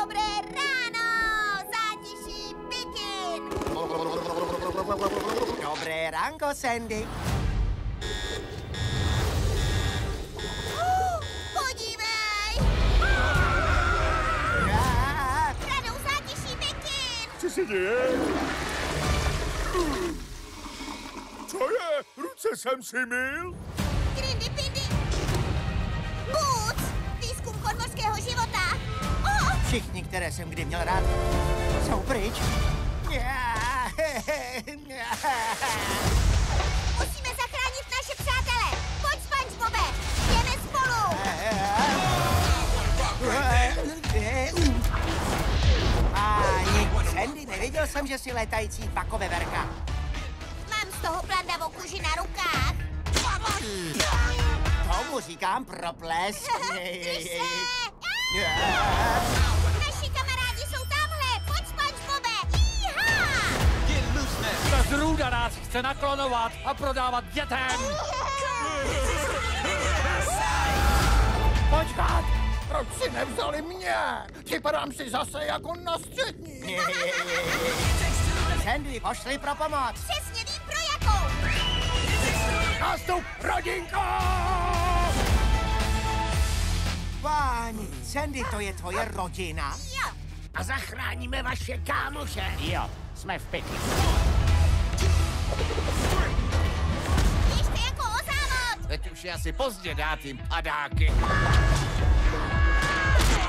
Dobré ráno, zátiší Pikin! Dobré ránko, Sandy. Podívej! Radou zátiší Pikin! Co se děje? Co je? Ruce jsem si myl? Grindy Pindy! Boots! Výzkum podmořského života! Oh! Všichni, které jsem kdy měl rád, jsou pryč. Musíme zachránit naše přátele! Pojď, SpongeBobe! Jdeme spolu! Páni, Sandy, nevěděl jsem, že jsi létající pakoveverka. Mám z toho plandavou kůži na rukách. Tomu říkám proplesk. Drž se! Naši kamarádi jsou tamhle! Pojď, SpongeBobe! Jíha! Ta zrůda nás chce naklonovat a prodávat dětem! Počkat! Proč si nevzali mě? Připadám si zase jako na střední. Sandy, pošli pro pomoc. Přesně vím pro jakou! Nástup, rodinko! Páni, Sandy, to je tvoje rodina? Jo! A zachráníme vaše kámoše. Jo, jsme v pytli. Běžte jako o závod! Teď už je asi pozdě dát jim padáky.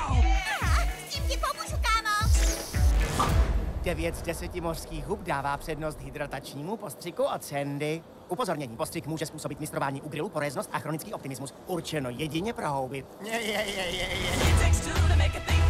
Aha, s tím ti pomůžu, kámo! 9 z 10 mořských hub dává přednost hydratačnímu postřiku od Sandy. Upozornění, postřik může způsobit mistrování u grilu, poréznost a chronický optimismus. Určeno jedině pro houby. It takes two to make a thing